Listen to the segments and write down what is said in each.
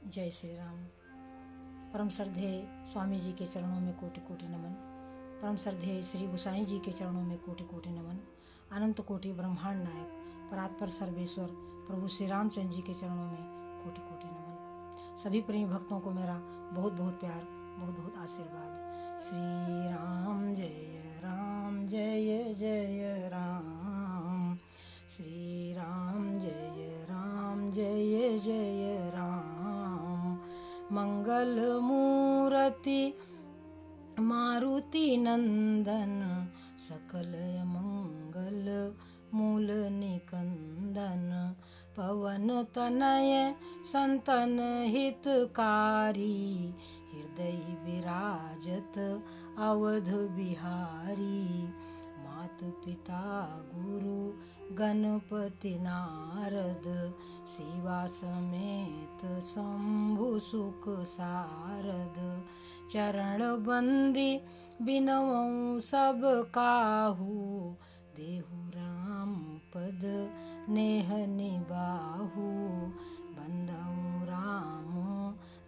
जय श्री राम। परम श्रद्धेय स्वामी जी के चरणों में कोटि कोटि नमन। परम श्रद्धेय श्री गोसाई जी के चरणों में कोटि कोटि नमन। अनंत कोटि ब्रह्मांड नायक परात्पर सर्वेश्वर प्रभु श्री रामचंद्र जी के चरणों में कोटि कोटि नमन। सभी प्रेमी भक्तों को मेरा बहुत बहुत प्यार, बहुत बहुत आशीर्वाद। श्री राम जय जय राम। श्री राम जय जय राम। मंगल मूर्ति मारुति नंदन, सकल मंगल मूल निकंदन। पवन तनय संतन हितकारी, हृदय विराजत अवध बिहारी। मात पिता गुरु गणपति नारद, शिवा समेत शंभु सुख सारद। चरण बंदी बिनवऊँ सब काहू, देहु राम पद नेह निबाहु। बंदऊ राम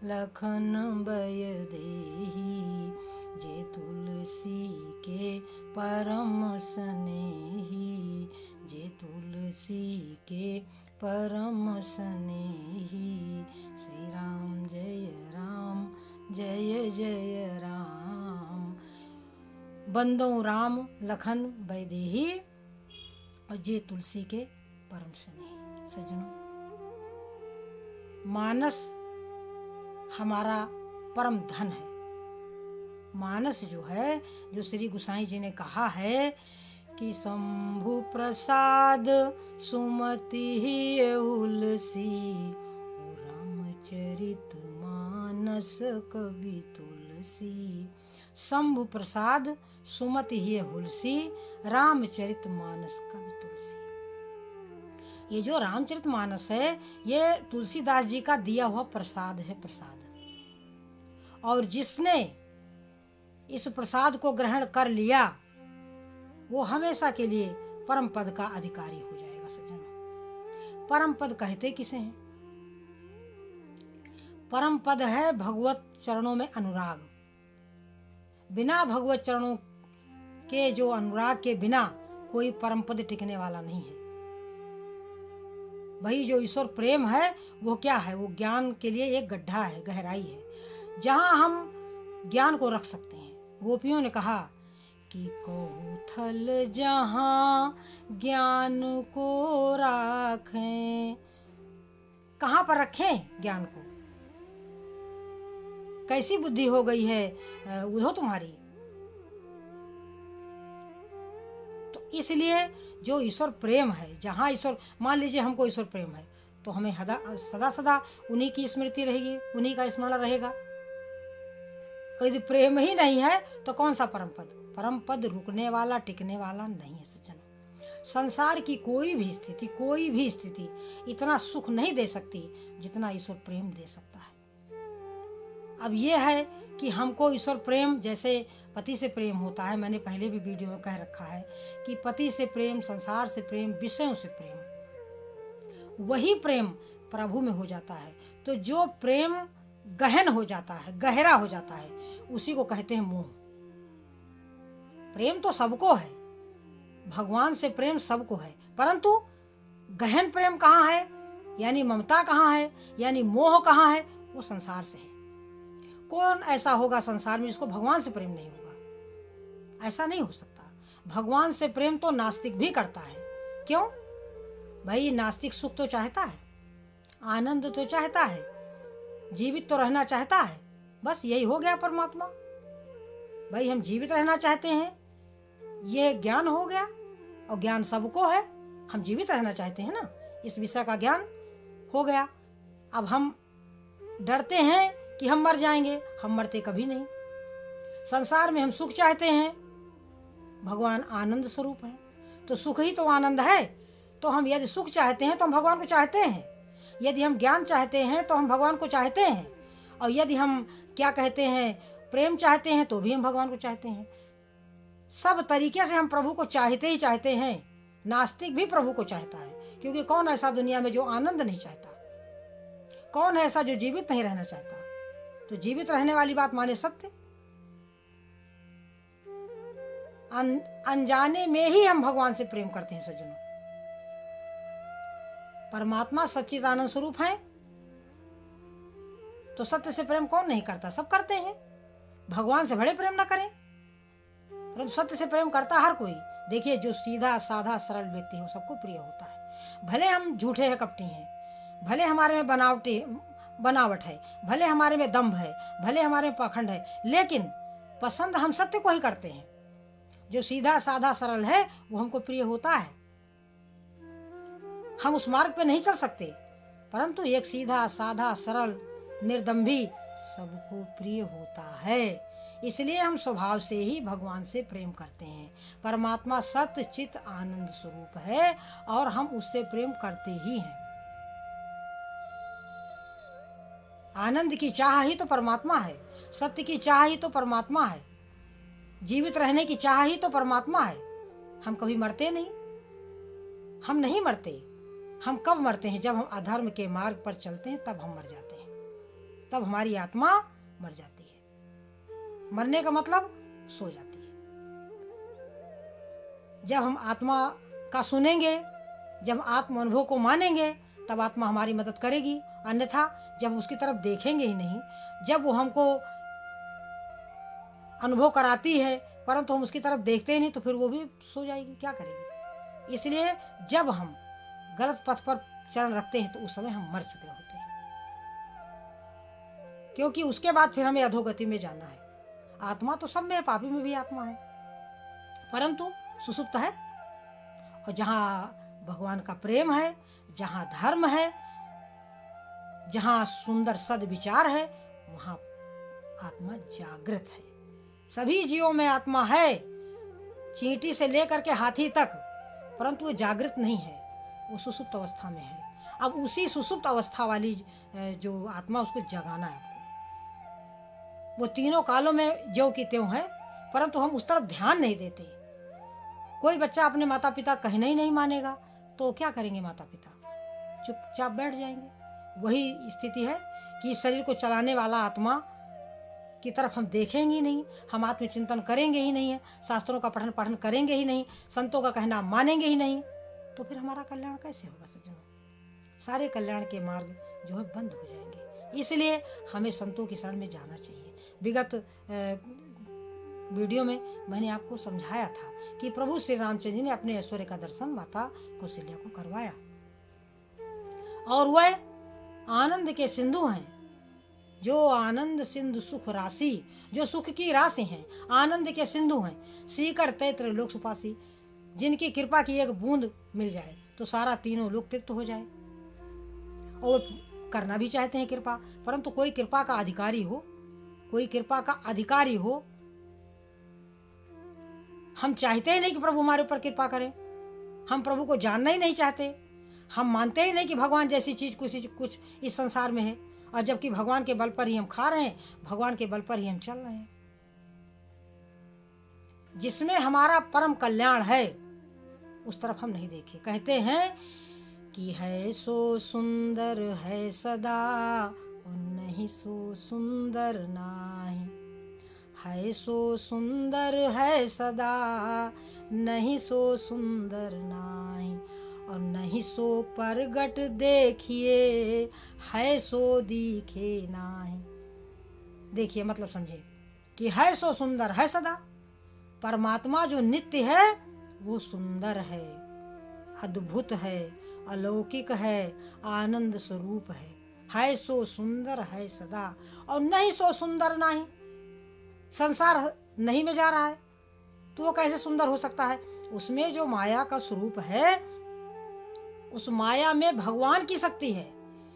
लखन बय देही, जे तुलसी के परम स्नेही। जे तुलसी के परम स्नेही। श्री राम जय जय राम। बंदो राम लखन बैदेही, और जे तुलसी के परम स्नेही। सज्जनों, मानस हमारा परम धन है। मानस जो है, जो श्री गोसाई जी ने कहा है कि शंभु प्रसाद सुमति ही उलसी, रामचरित मानस कवि तुलसी। शंभु प्रसाद सुमति ही हुलसी, रामचरित मानस कवि तुलसी। ये जो रामचरित मानस है, ये तुलसीदास जी का दिया हुआ प्रसाद है, प्रसाद। और जिसने इस प्रसाद को ग्रहण कर लिया, वो हमेशा के लिए परम पद का अधिकारी हो जाएगा। सज्जनों, परम पद कहते किसे हैं? परम पद है भगवत चरणों में अनुराग। बिना भगवत चरणों के, जो अनुराग के बिना कोई परम पद टिकने वाला नहीं है। भाई, जो ईश्वर प्रेम है वो क्या है? वो ज्ञान के लिए एक गड्ढा है, गहराई है, जहां हम ज्ञान को रख सकते हैं। गोपियों ने कहा कि कौथल जहां ज्ञान को राखें। कहां पर रखें ज्ञान को? कैसी बुद्धि हो गई है उधो तुम्हारी? तो इसलिए जो ईश्वर प्रेम है, जहां ईश्वर, मान लीजिए हमको ईश्वर प्रेम है, तो हमें सदा सदा उन्हीं की स्मृति रहेगी, उन्हीं का स्मरण रहेगा। यदि प्रेम ही नहीं है तो कौन सा परम पद? परम पद रुकने वाला, टिकने वाला नहीं है। सज्जनों, संसार की कोई भी स्थिति इतना सुख नहीं दे सकती जितना ईश्वर प्रेम दे सकता है। अब ये है कि हमको ईश्वर प्रेम, जैसे पति से प्रेम होता है, मैंने पहले भी वीडियो में कह रखा है कि पति से प्रेम, संसार से प्रेम, विषयों से प्रेम, वही प्रेम प्रभु में हो जाता है। तो जो प्रेम गहन हो जाता है, गहरा हो जाता है, उसी को कहते हैं मोह। प्रेम तो सबको है, भगवान से प्रेम सबको है, परंतु गहन प्रेम कहाँ है, यानी ममता कहाँ है, यानी मोह कहाँ है? वो संसार से है। कौन ऐसा होगा संसार में जिसको भगवान से प्रेम नहीं होगा? ऐसा नहीं हो सकता। भगवान से प्रेम तो नास्तिक भी करता है। क्यों भाई? नास्तिक सुख तो चाहता है, आनंद तो चाहता है, जीवित तो रहना चाहता है। बस यही हो गया परमात्मा। भाई, हम जीवित रहना चाहते हैं, ये ज्ञान हो गया, और ज्ञान सबको है। हम जीवित रहना चाहते हैं ना, इस विषय का ज्ञान हो गया। अब हम डरते हैं कि हम मर जाएंगे, हम मरते कभी नहीं। संसार में हम सुख चाहते हैं, भगवान आनंद स्वरूप है, तो सुख ही तो आनंद है। तो हम यदि सुख चाहते हैं तो हम भगवान को चाहते हैं, यदि हम ज्ञान चाहते हैं तो हम भगवान को चाहते हैं, और यदि हम क्या कहते हैं, प्रेम चाहते हैं, तो भी हम भगवान को चाहते हैं। सब तरीके से हम प्रभु को चाहते ही चाहते हैं। नास्तिक भी प्रभु को चाहता है, क्योंकि कौन ऐसा दुनिया में जो आनंद नहीं चाहता? कौन है ऐसा जो जीवित नहीं रहना चाहता? तो जीवित रहने वाली बात माने सत्य। अनजाने में ही हम भगवान से प्रेम करते हैं सज्जनों। परमात्मा सच्चिदानंद स्वरूप है, तो सत्य से प्रेम कौन नहीं करता? सब करते हैं। भगवान से बड़े प्रेम ना करें, परंतु सत्य से प्रेम करता हर कोई। देखिए, जो सीधा साधा सरल व्यक्ति है सबको प्रिय होता है। भले हम झूठे हैं, कपटी हैं, भले हमारे में बनावट है, भले हमारे में दम्भ है, भले हमारे में पाखंड है, लेकिन पसंद हम सत्य को ही करते हैं। जो सीधा साधा सरल है वो हमको प्रिय होता है। हम उस मार्ग पे नहीं चल सकते, परंतु एक सीधा साधा सरल निर्दम्भी सबको प्रिय होता है। इसलिए हम स्वभाव से ही भगवान से प्रेम करते हैं। परमात्मा सत्य चित आनंद स्वरूप है और हम उससे प्रेम करते ही हैं। आनंद की चाह ही तो परमात्मा है, सत्य की चाह ही तो परमात्मा है, जीवित रहने की चाह ही तो परमात्मा है। हम कभी मरते नहीं, हम नहीं मरते। हम कब मरते हैं? जब हम अधर्म के मार्ग पर चलते हैं, तब हम मर जाते हैं, तब हमारी आत्मा मर जाती है। मरने का मतलब सो जाती है। जब हम आत्मा का सुनेंगे, जब आत्म अनुभव को मानेंगे, तब आत्मा हमारी मदद करेगी। अन्यथा जब हम उसकी तरफ देखेंगे ही नहीं, जब वो हमको अनुभव कराती है परंतु हम उसकी तरफ देखते ही नहीं, तो फिर वो भी सो जाएगी, क्या करेगी? इसलिए जब हम गलत पथ पर चरण रखते हैं तो उस समय हम मर चुके होते हैं, क्योंकि उसके बाद फिर हमें अधोगति में जाना है। आत्मा तो सब में है, पापी में भी आत्मा है, परंतु सुसुप्त है। और जहाँ भगवान का प्रेम है, जहाँ धर्म है, जहाँ सुंदर सद्विचार है, वहाँ आत्मा जागृत है। सभी जीवों में आत्मा है, चींटी से लेकर के हाथी तक, परंतु वो जागृत नहीं है, वो सुसुप्त अवस्था में है। अब उसी सुसुप्त अवस्था वाली जो आत्मा, उसको जगाना है आपको। वो तीनों कालों में ज्यों की त्यों है, परंतु हम उस तरफ ध्यान नहीं देते। कोई बच्चा अपने माता पिता कहना ही नहीं मानेगा, तो क्या करेंगे माता पिता? चुपचाप बैठ जाएंगे। वही स्थिति है कि शरीर को चलाने वाला आत्मा की तरफ हम देखेंगे ही नहीं, हम आत्मचिंतन करेंगे ही नहीं है, शास्त्रों का पठन करेंगे ही नहीं, संतों का कहना मानेंगे ही नहीं, तो फिर हमारा कल्याण कैसे होगा सज्जनों? सारे कल्याण के मार्ग जो है बंद हो जाएंगे। इसलिए हमें संतों की शरण में जाना चाहिए। विगत वीडियो में मैंने आपको समझाया था कि प्रभु श्री रामचंद्र जी ने अपने ऐश्वर्य का दर्शन माता कौशल्या को करवाया, और वह आनंद के सिंधु हैं। जो आनंद सिंधु सुख राशि, जो सुख की राशि हैं, आनंद के सिंधु हैं, सीकर तैत्र लोक सुपासी। जिनकी कृपा की एक बूंद मिल जाए तो सारा तीनों लोक तृप्त हो जाए। और करना भी चाहते हैं कृपा, परंतु कोई कृपा का अधिकारी हो, कोई कृपा का अधिकारी हो। हम चाहते ही नहीं कि प्रभु हमारे ऊपर कृपा करें, हम प्रभु को जानना ही नहीं चाहते, हम मानते ही नहीं कि भगवान जैसी चीज कुछ इस संसार में है, और जबकि भगवान के बल पर ही हम खा रहे हैं, भगवान के बल पर ही हम चल रहे हैं। जिसमें हमारा परम कल्याण है उस तरफ हम नहीं देखे। कहते हैं कि है सो सुंदर है सदा और नहीं सो सुंदर नाही, है सो सुंदर है सदा नहीं सो सुंदर नाही, और नहीं सो परगट देखिए है सो दिखे नाही। देखिए मतलब समझे कि है सो सुंदर है सदा। परमात्मा जो नित्य है वो सुंदर है, अद्भुत है, अलौकिक है, आनंद स्वरूप है सो सुंदर है सदा, और नहीं सो सुंदर नहीं। संसार नहीं में जा रहा है तो वो कैसे सुंदर हो सकता है? उसमें जो माया का स्वरूप है, उस माया में भगवान की शक्ति है,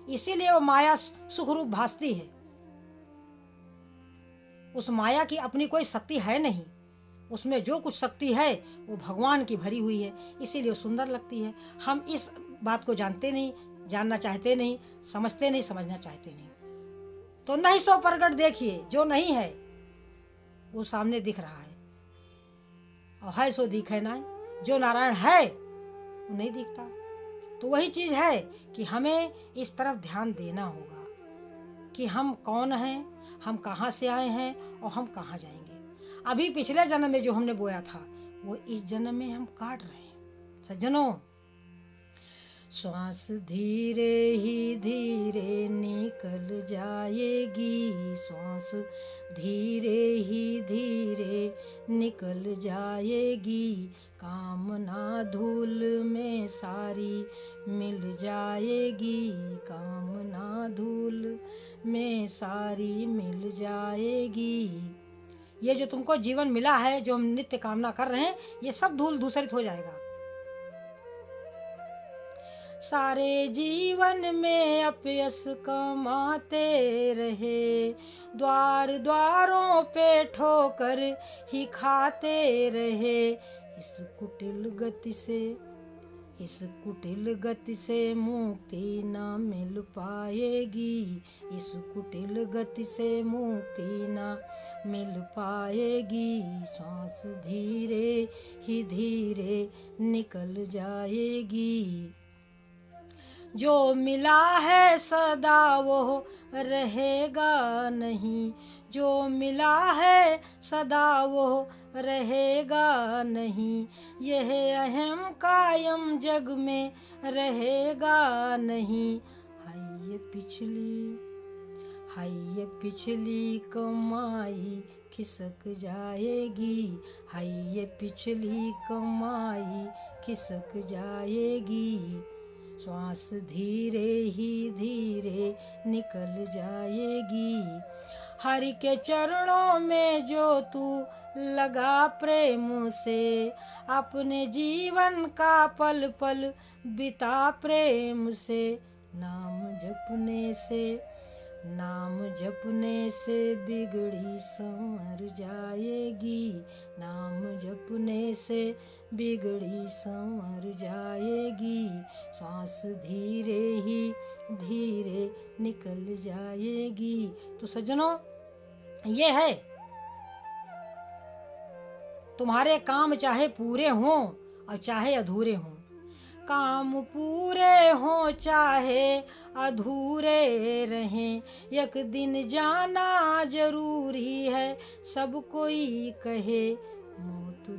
इसीलिए वो माया सुख रूप भासती है। उस माया की अपनी कोई शक्ति है नहीं, उसमें जो कुछ शक्ति है वो भगवान की भरी हुई है, इसीलिए सुंदर लगती है। हम इस बात को जानते नहीं, जानना चाहते नहीं, समझते नहीं, समझना चाहते नहीं। तो नहीं सो प्रगट देखिए, जो नहीं है वो सामने दिख रहा है, और है सो दिखे ना, जो नारायण है वो नहीं दिखता। तो वही चीज है कि हमें इस तरफ ध्यान देना होगा। कि हम कौन हैं, हम कहाँ से आए हैं और हम कहाँ जाएंगे। अभी पिछले जन्म में जो हमने बोया था वो इस जन्म में हम काट रहे हैं। सज्जनों, श्वास धीरे ही धीरे निकल जाएगी, श्वास धीरे ही धीरे निकल जाएगी, कामना धूल में सारी मिल जाएगी, कामना धूल में सारी मिल जाएगी। ये जो तुमको जीवन मिला है, जो हम नित्य कामना कर रहे हैं, ये सब धूल धूसरित हो जाएगा। सारे जीवन में अपयस कमाते रहे, द्वार द्वारों पे ठोकर ही खाते रहे, इस कुटिल गति से मुक्ति न मिल पाएगी, इस कुटिल गति से मुक्ति न मिल पाएगी, श्वास धीरे ही धीरे निकल जाएगी। जो मिला है सदा वो रहेगा नहीं, जो मिला है सदा वो रहेगा नहीं, यह अहम कायम जग में रहेगा नहीं। हाय ये पिछली कमाई खिसक जाएगी, हाय ये पिछली कमाई खिसक जाएगी, श्वास धीरे ही धीरे निकल जाएगी। हरि के चरणों में जो तू लगा प्रेम से, अपने जीवन का पल पल बिता प्रेम से, नाम जपने से बिगड़ी संवर जाएगी, नाम जपने से बिगड़ी संवर जाएगी, श्वास धीरे ही धीरे निकल जाएगी। तो सज्जनों, ये है, तुम्हारे काम चाहे पूरे हों और चाहे अधूरे हों, काम पूरे हों चाहे अधूरे रहें, एक दिन जाना जरूरी है सब कोई कहे, मौत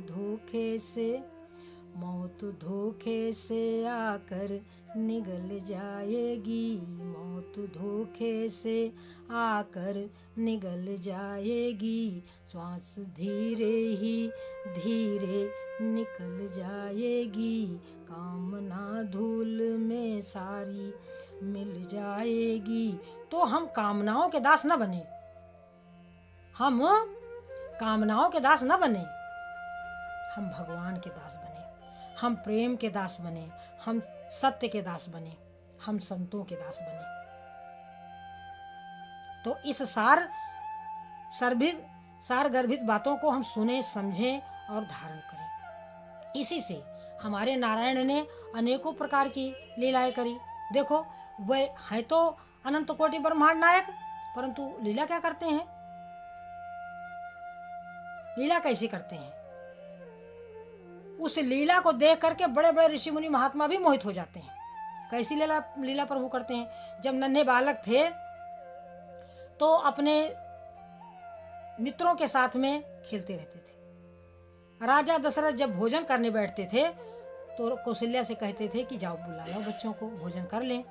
धोखे से आकर निगल जाएगी, मौत धोखे से आकर निगल जाएगी, श्वास धीरे ही धीरे निकल जाएगी, कामना धूल में सारी मिल जाएगी। तो हम कामनाओं के दास न बने, हम कामनाओं के दास न बने, हम भगवान के दास बने, हम प्रेम के दास बने, हम सत्य के दास बने, हम संतों के दास बने। तो इस सार गर्भित बातों को हम सुने, समझें और धारण करें। इसी से हमारे नारायण ने अनेकों प्रकार की लीलाएं करी। देखो, वे है तो अनंत कोटि ब्रह्मांड नायक, परंतु लीला क्या करते हैं, लीला कैसे करते हैं, उस लीला को देख करके बड़े बड़े ऋषि मुनि महात्मा भी मोहित हो जाते हैं। कैसी लीला प्रभु करते हैं। जब नन्हे बालक थे तो अपने मित्रों के साथ में खेलते रहते थे। राजा दशरथ जब भोजन करने बैठते थे तो कौशल्या से कहते थे कि जाओ बुला लो बच्चों को, भोजन कर लें।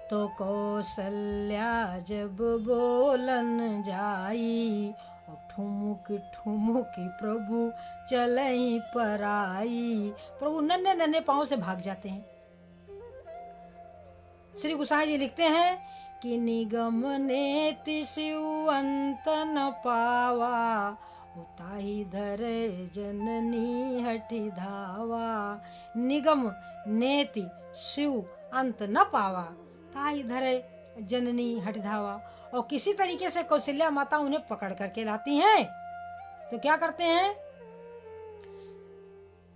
तो कौशल्या जब बोलन जाई, ठुमुक ठुमुक प्रभु चलई पर आई। प्रभु नन्हे नन्हे पांव से भाग जाते हैं। श्री गोसाई जी लिखते हैं कि निगम नेति शिव अंत न पावा, उताही धरे जननी हटि धावा। निगम नेति शिव अंत न पावा, ताही धरे जननी हटि धावा। और किसी तरीके से कौशल्या माता उन्हें पकड़ करके लाती हैं। तो क्या करते हैं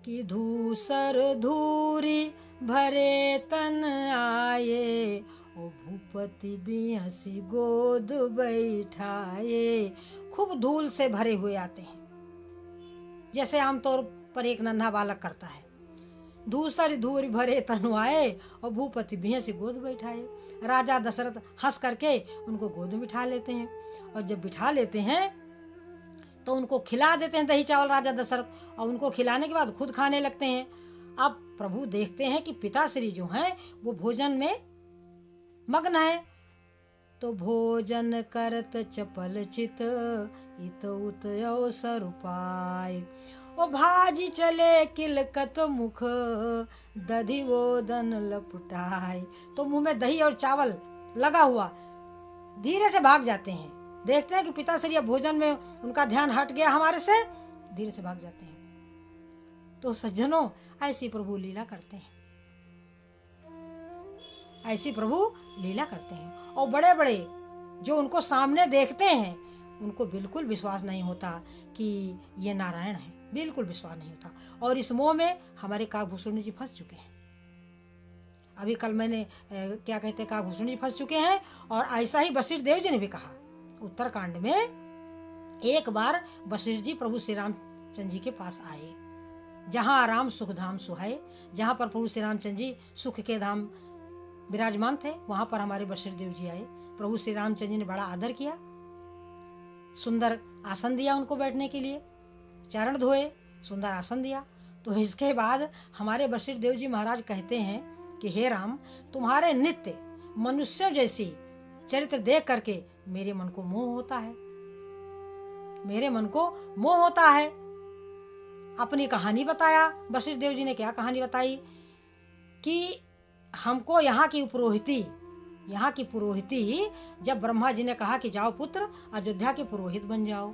कि धूसर धूरी भरे तन आए, ओ भूपति बिहसी गोद बैठाए। खूब धूल से भरे हुए आते हैं, जैसे आमतौर पर एक नन्हा बालक करता है। दूसरी धूरी भरे तनु आए और भूपति भैंस गोद बैठाए। राजा दशरथ हंस करके उनको गोद में बिठा लेते हैं, और जब बिठा लेते हैं तो उनको खिला देते हैं दही चावल राजा दशरथ, और उनको खिलाने के बाद खुद खाने लगते हैं। अब प्रभु देखते हैं कि पिताश्री जो हैं वो भोजन में मग्न है, तो भोजन करत चपल चित इत उत अवसर उपाय, ओ भाजी चले किलकत मुख दधि वोदन लपटाए। तो मुंह में दही और चावल लगा हुआ धीरे से भाग जाते हैं। देखते हैं कि पिताश्री भोजन में उनका ध्यान हट गया हमारे से, धीरे से भाग जाते हैं। तो सज्जनों, ऐसी प्रभु लीला करते हैं, ऐसी प्रभु लीला करते हैं। और बड़े बड़े जो उनको सामने देखते हैं उनको बिल्कुल विश्वास नहीं होता कि ये नारायण है, बिल्कुल विश्वास नहीं होता। और इस मोह में हमारे काकभूषण जी फंस चुके हैं। अभी कल मैंने क्या कहते हैं, काकभूषण जी फंस चुके हैं। और ऐसा ही वशिष्ठ देव जी ने भी कहा उत्तरकांड में। एक बार वशिष्ठ जी प्रभु श्री रामचंद्र जी के पास आए, जहां आराम सुख धाम सुहाए, जहां पर प्रभु श्री रामचंद्र जी सुख के धाम विराजमान थे, वहां पर हमारे वशिष्ठ देव जी आए। प्रभु श्री रामचंद्र जी ने बड़ा आदर किया, सुंदर आसन दिया उनको बैठने के लिए, चरण धोए, सुंदर आसन दिया। तो इसके बाद हमारे वशिष्ठ देव जी महाराज कहते हैं कि हे राम, तुम्हारे नित्य मनुष्य जैसी चरित्र देख करके मेरे मन को मोह होता है, मेरे मन को मोह होता है। अपनी कहानी बताया वशिष्ठ देव जी ने। क्या कहानी बताई कि हमको यहाँ की पुरोहिती जब ब्रह्मा जी ने कहा कि जाओ पुत्र अयोध्या के पुरोहित बन जाओ,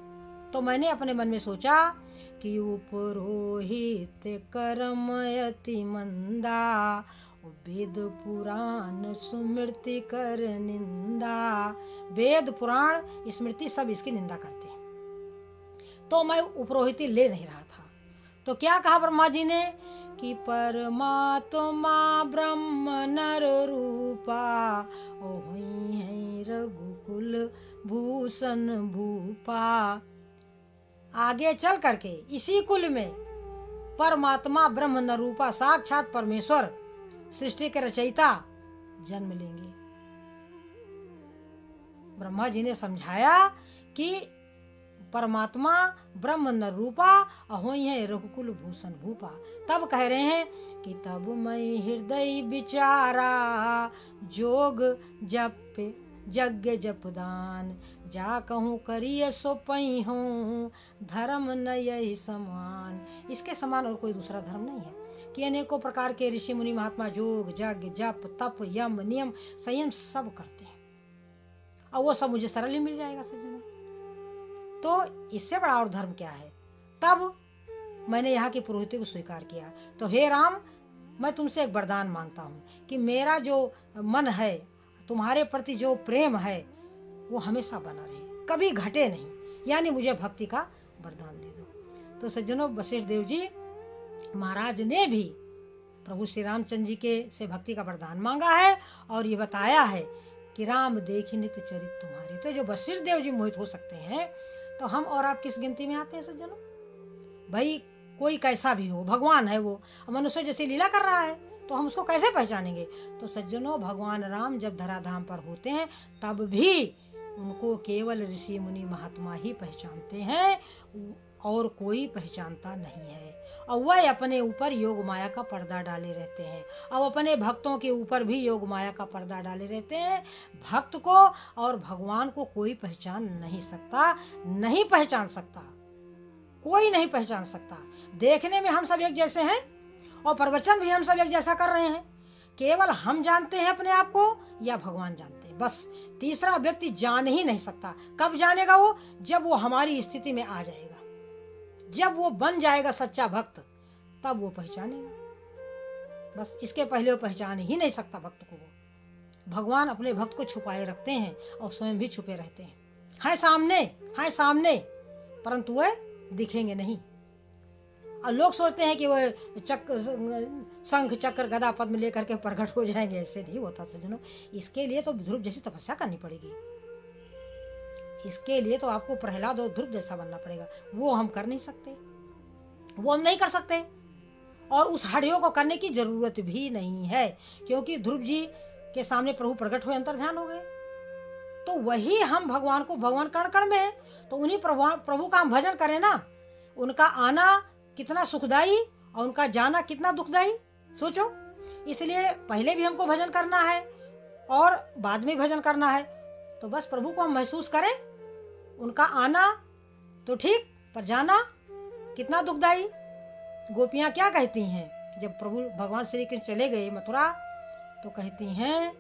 तो मैंने अपने मन में सोचा कि पुरोहित कर्म अति मंदा, वेद पुराण स्मृति कर निंदा। वेद पुराण स्मृति सब इसकी निंदा करते हैं, तो मैं पुरोहिती ले नहीं रहा था। तो क्या कहा ब्रह्मा जी ने कि परमात्मा ब्रह्म नर रूपा, ओहि है रघुकुल भूषण भूपा। आगे चल करके इसी कुल में परमात्मा ब्रह्म नर रूपा साक्षात परमेश्वर सृष्टि के रचयिता जन्म लेंगे। ब्रह्मा जी ने समझाया कि परमात्मा ब्रह्म नर रूपा, अहोई है रघुकुल भूषण भूपा। तब कह रहे हैं कि तब मैं हृदय विचारा, जोग जप यज्ञ जप दान, जा कहूँ करिए सो पई हूँ, धर्म न यही समान। इसके समान और कोई दूसरा धर्म नहीं है कि अनेकों प्रकार के ऋषि मुनि महात्मा जोग यज्ञ जप तप यम नियम संयम सब करते हैं, और वो सब मुझे सरल ही मिल जाएगा सज्जनों। तो इससे बड़ा और धर्म क्या है। तब मैंने यहाँ की पुरोहिती को स्वीकार किया। तो हे राम, मैं तुमसे एक वरदान मांगता हूँ कि मेरा जो मन है, तुम्हारे प्रति जो प्रेम है, वो हमेशा बना रहे, कभी घटे नहीं, यानी मुझे भक्ति का वरदान दे दो। तो सज्जनों, वशिष्ठ देव जी महाराज ने भी प्रभु श्री रामचंद्र जी के से भक्ति का वरदान मांगा है, और ये बताया है कि राम देखी नित्य चरित तुम्हारी। तो जो वशिष्ठ देव जी मोहित हो सकते हैं, तो हम और आप किस गिनती में आते हैं सज्जनों? भाई कोई कैसा भी हो, भगवान है, वो मनुष्य जैसी लीला कर रहा है, तो हम उसको कैसे पहचानेंगे? तो सज्जनों, भगवान राम जब धराधाम पर होते हैं तब भी उनको केवल ऋषि मुनि महात्मा ही पहचानते हैं, और कोई पहचानता नहीं है। और वह अपने ऊपर योग माया का पर्दा डाले रहते हैं, और अपने भक्तों के ऊपर भी योग माया का पर्दा डाले रहते हैं। भक्त को और भगवान को कोई पहचान नहीं सकता, नहीं पहचान सकता, कोई नहीं पहचान सकता। देखने में हम सब एक जैसे हैं, और प्रवचन भी हम सब एक जैसा कर रहे हैं। केवल हम जानते हैं अपने आप को, या भगवान जानते हैं, बस। तीसरा व्यक्ति जान ही नहीं सकता। कब जानेगा वो? जब वो हमारी स्थिति में आ जाएगा, जब वो बन जाएगा सच्चा भक्त, तब वो पहचानेगा। बस इसके पहले वो पहचान ही नहीं सकता भक्त को। वो भगवान अपने भक्त को छुपाए रखते हैं, और स्वयं भी छुपे रहते हैं सामने, परंतु वह दिखेंगे नहीं। और लोग सोचते हैं कि वह शंख चक्र गदा पद्म लेकर के प्रकट हो जाएंगे। ऐसे नहीं होता सज्जनों। इसके लिए तो ध्रुव जैसी तपस्या करनी पड़ेगी। इसके लिए तो आपको प्रहलाद और ध्रुव जैसा बनना पड़ेगा। वो हम कर नहीं सकते, वो हम नहीं कर सकते। और उस हड्डियों को करने की जरूरत भी नहीं है, क्योंकि ध्रुव जी के सामने प्रभु प्रकट हुए, अंतर ध्यान हो गए। तो वही हम भगवान को, भगवान कण कण में है, तो उन्हीं प्रभु का हम भजन करें ना। उनका आना कितना सुखदाई और उनका जाना कितना दुखदाई, सोचो। इसलिए पहले भी हमको भजन करना है और बाद में भजन करना है। तो बस प्रभु को हम महसूस करें, उनका आना तो ठीक, पर जाना कितना दुखदाई। गोपियां क्या कहती हैं जब प्रभु भगवान श्री कृष्ण चले गए मथुरा, तो कहती हैं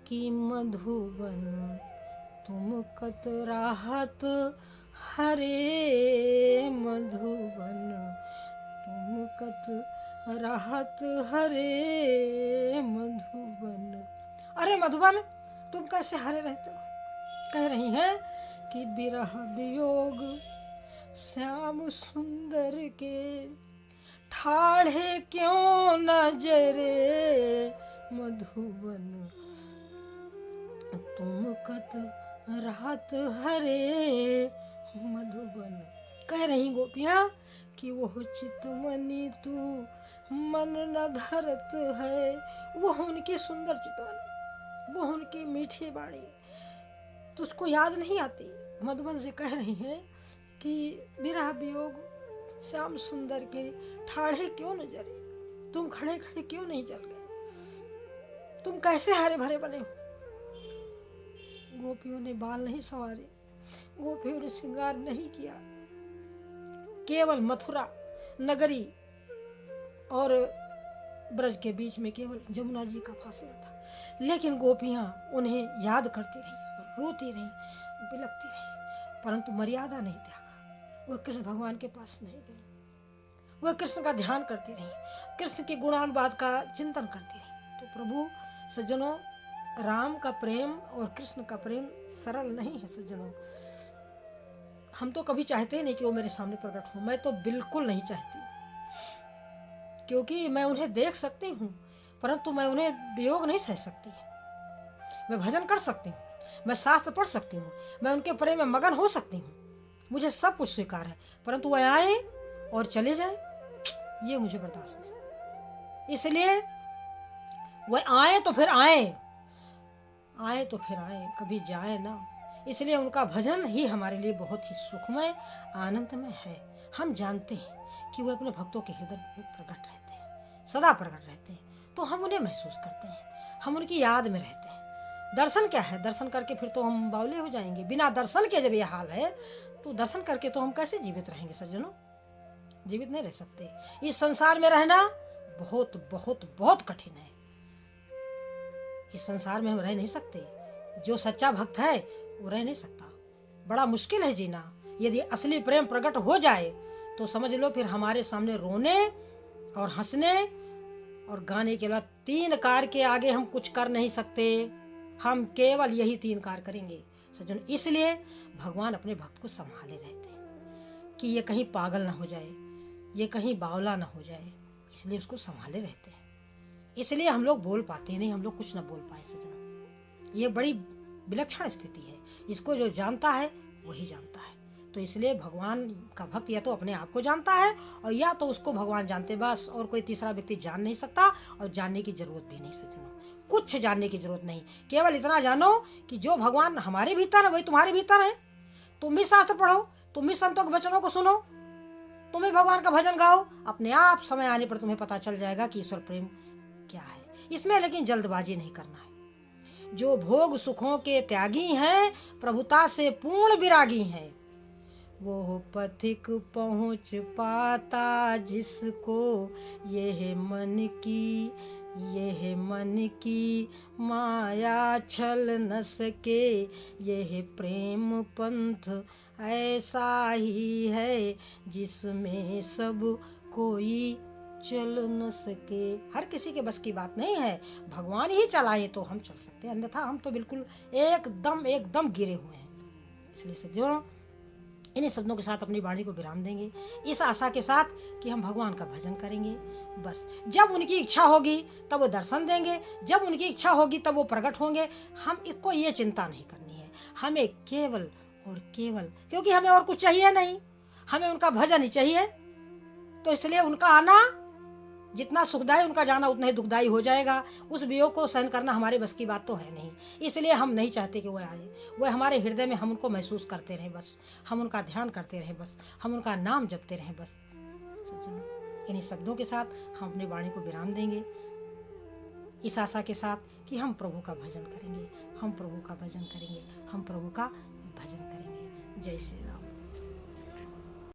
कि मधुबन तुम कत राहत हरे, मधुबन तुम कत राहत हरे, मधुबन। अरे मधुबन तुम कैसे हरे रहते हो। कह रही हैं कि बिरह वियोग श्याम सुंदर के, ठाढ़े क्यों न जरे, मधुबन तुम कत राहत हरे, मधुबन। कह रही गोपियां कि वो चितमनी तू मन न धरत है, वो उनकी सुंदर चितवन, वो उनकी मीठी बाणी तुझको याद नहीं आती। मधुबन से कह रही हैं कि विरह वियोग श्याम सुंदर के, ठाढ़े क्यों न जरे, तुम खड़े खड़े क्यों नहीं चल गए, तुम कैसे हरे भरे बने हो। गोपियों ने बाल नहीं संवारे, गोपियों ने श्रृंगार नहीं किया, केवल मथुरा नगरी और ब्रज के बीच में केवल जमुना जी का फासला था, लेकिन गोपियां उन्हें याद करती रहीं, रोती रहीं, बिलखती रहीं, परंतु मर्यादा नहीं त्यागा। वह कृष्ण भगवान के पास नहीं गई, वह कृष्ण का ध्यान करती रहीं, कृष्ण के गुणानुवाद का चिंतन करती रहीं। तो प्रभु सज्जनों, राम का प्रेम और कृष्ण का प्रेम सरल नहीं है सज्जनों। हम तो कभी चाहते ही नहीं कि वो मेरे सामने प्रकट हो, मैं तो बिल्कुल नहीं चाहती, क्योंकि मैं उन्हें देख सकती हूँ परंतु मैं उन्हें वियोग नहीं सह सकती। मैं भजन कर सकती हूँ, मैं शास्त्र पढ़ सकती हूँ, मैं उनके प्रेम में मगन हो सकती हूँ, मुझे सब कुछ स्वीकार है, परंतु वह आए और चले जाए, ये मुझे बर्दाश्त नहीं। इसलिए वह आए तो फिर आए, आए तो फिर आए, कभी जाए ना। इसलिए उनका भजन ही हमारे लिए बहुत ही सुखमय आनंदमय है। हम जानते हैं कि वो अपने भक्तों के हृदय में प्रकट रहते हैं, सदा प्रकट रहते हैं, तो हम उन्हें महसूस करते हैं, हम उनकी याद में रहते हैं। दर्शन क्या है, दर्शन करके फिर तो हम बावले हो जाएंगे। बिना दर्शन के जब ये हाल है तो दर्शन करके तो हम कैसे जीवित रहेंगे सज्जनों, जीवित नहीं रह सकते। इस संसार में रहना बहुत बहुत बहुत कठिन है, इस संसार में हम रह नहीं सकते। जो सच्चा भक्त है वो रह नहीं सकता, बड़ा मुश्किल है जीना। यदि असली प्रेम प्रकट हो जाए तो समझ लो फिर हमारे सामने रोने और हंसने और गाने के बाद 3 कार्य के आगे हम कुछ कर नहीं सकते। हम केवल यही 3 कार्य करेंगे सज्जन। इसलिए भगवान अपने भक्त को संभाले रहते हैं कि ये कहीं पागल ना हो जाए, ये कहीं बावला ना हो जाए, इसलिए उसको संभाले रहते हैं। इसलिए हम लोग बोल पाते नहीं, हम लोग कुछ ना बोल पाए सज्जन। ये बड़ी विलक्षण स्थिति है, इसको जो जानता है वही जानता है। तो इसलिए भगवान का भक्त या तो अपने आप को जानता है और या तो उसको भगवान जानते, बस और कोई तीसरा व्यक्ति जान नहीं सकता, और जानने की जरूरत भी नहीं सज्जनों, कुछ जानने की जरूरत नहीं। केवल इतना जानो कि जो भगवान हमारे भीतर है वही तुम्हारे भीतर है। तुम भी शास्त्र पढ़ो, तुम भी संतों के वचनों को सुनो, तुम भी भगवान का भजन गाओ, अपने आप समय आने पर तुम्हें पता चल जाएगा कि ईश्वर प्रेम क्या है। इसमें लेकिन जल्दबाजी नहीं करना है। जो भोग सुखों के त्यागी हैं, प्रभुता से पूर्ण विरागी हैं, वो पथिक पहुँच पाता जिसको यह मन की माया छल न सके। यह प्रेम पंथ ऐसा ही है जिसमें सब कोई चल न सके। हर किसी के बस की बात नहीं है, भगवान ही चलाए तो हम चल सकते हैं, अन्यथा हम तो बिल्कुल एकदम गिरे हुए हैं। इसलिए सज्जनों, इन्हीं शब्दों के साथ अपनी वाणी को विराम देंगे, इस आशा के साथ कि हम भगवान का भजन करेंगे। बस जब उनकी इच्छा होगी तब वो दर्शन देंगे, जब उनकी इच्छा होगी तब वो प्रकट होंगे। हम इसको ये चिंता नहीं करनी है, हमें केवल और केवल, क्योंकि हमें और कुछ चाहिए नहीं, हमें उनका भजन ही चाहिए। तो इसलिए उनका आना जितना सुखदायी, उनका जाना उतना ही दुखदायी हो जाएगा। उस वियोग को सहन करना हमारे बस की बात तो है नहीं, इसलिए हम नहीं चाहते कि वह आए। वह हमारे हृदय में, हम उनको महसूस करते रहें बस, हम उनका ध्यान करते रहें बस, हम उनका नाम जपते रहें बस। सज्जनों, इन्हीं शब्दों के साथ हम अपनी वाणी को विराम देंगे, इस आशा के साथ कि हम प्रभु का भजन करेंगे, हम प्रभु का भजन करेंगे, हम प्रभु का भजन करेंगे। जय श्री राम।